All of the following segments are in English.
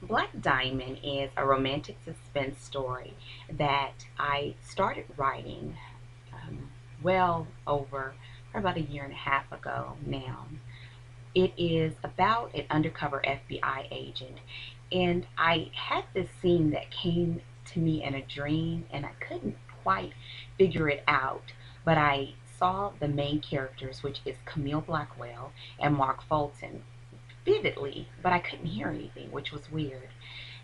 Black Diamond is a romantic suspense story that I started writing well over about a year and a half ago now. It is about an undercover FBI agent, and I had this scene that came to me in a dream, and I couldn't quite figure it out, but I saw the main characters, which is Camille Blackwell and Mark Fulton, vividly, but I couldn't hear anything, which was weird.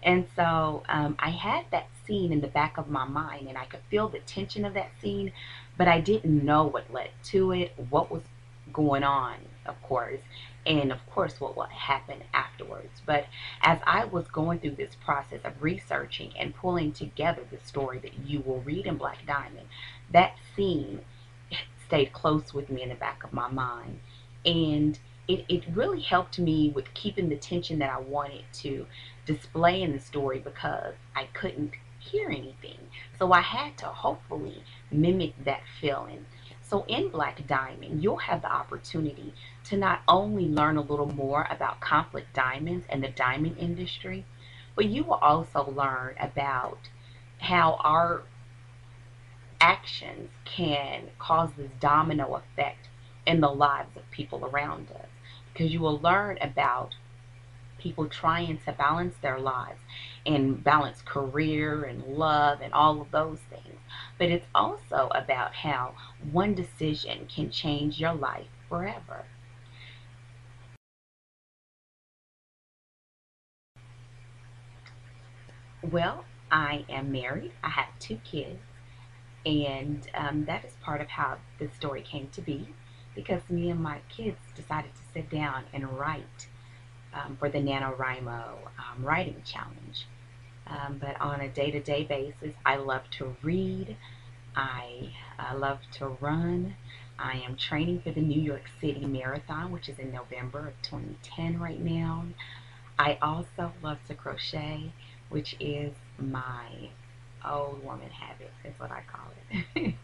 And so I had that scene in the back of my mind, and I could feel the tension of that scene, but I didn't know what led to it, what was going on, of course, and of course what would happen afterwards. But as I was going through this process of researching and pulling together the story that you will read in Black Diamond, that scene stayed close with me in the back of my mind. And it really helped me with keeping the tension that I wanted to display in the story because I couldn't hear anything. So I had to hopefully mimic that feeling. So in Black Diamond, you'll have the opportunity to not only learn a little more about conflict diamonds and the diamond industry, but you will also learn about how our actions can cause this domino effect in the lives of people around us. Because you will learn about people trying to balance their lives and balance career and love and all of those things. But it's also about how one decision can change your life forever. Well, I am married. I have two kids. And that is part of how this story came to be because me and my kids decided to sit down and write for the NaNoWriMo writing challenge. But on a day-to-day basis, I love to read. I love to run. I am training for the New York City Marathon, which is in November of 2010 right now. I also love to crochet, which is my old woman habit, is what I call it.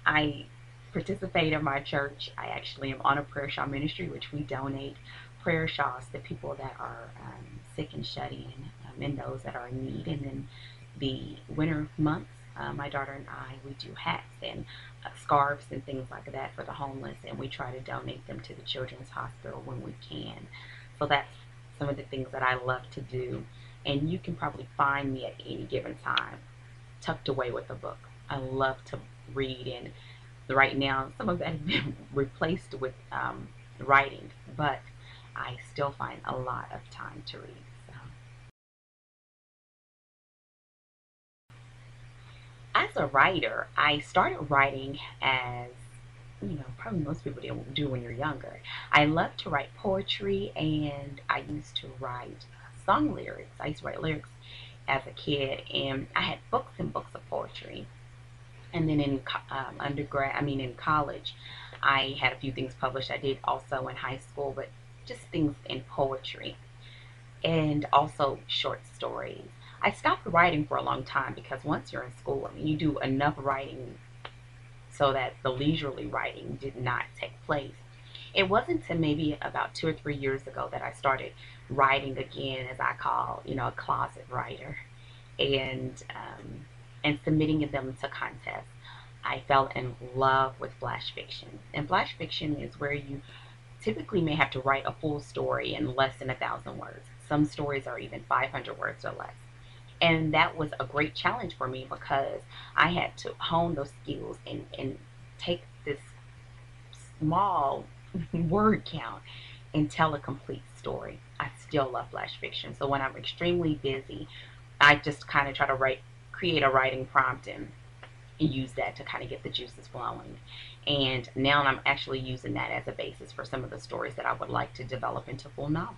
I participate in my church. I actually am on a prayer shawl ministry, which we donate prayer shawls to people that are sick and shut in, and those that are in need. And then the winter months, my daughter and I, we do hats and scarves and things like that for the homeless, and we try to donate them to the Children's Hospital when we can. So that's some of the things that I love to do. And you can probably find me at any given time tucked away with a book. I love to read, and right now some of that has been replaced with writing, but I still find a lot of time to read. So. As a writer, I started writing as probably most people do when you're younger. I love to write poetry, and I used to write song lyrics. I used to write lyrics as a kid, and I had books and books of poetry. And then in in college, I had a few things published. I did also in high school, but just things in poetry and also short stories. I stopped writing for a long time because once you're in school, you do enough writing so that the leisurely writing did not take place. It wasn't until maybe about 2 or 3 years ago that I started writing again, as I call, a closet writer, and submitting them to contests. I fell in love with flash fiction, and flash fiction is where you typically may have to write a full story in less than 1,000 words. Some stories are even 500 words or less. And that was a great challenge for me because I had to hone those skills and take this small word count and tell a complete story. I still love flash fiction. So when I'm extremely busy, I just kind of try to create a writing prompt and use that to kind of get the juices flowing. And now I'm actually using that as a basis for some of the stories that I would like to develop into full novels.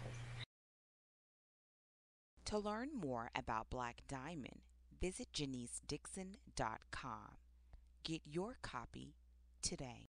To learn more about Black Diamond, visit Ja'NeseDixon.com. Get your copy today.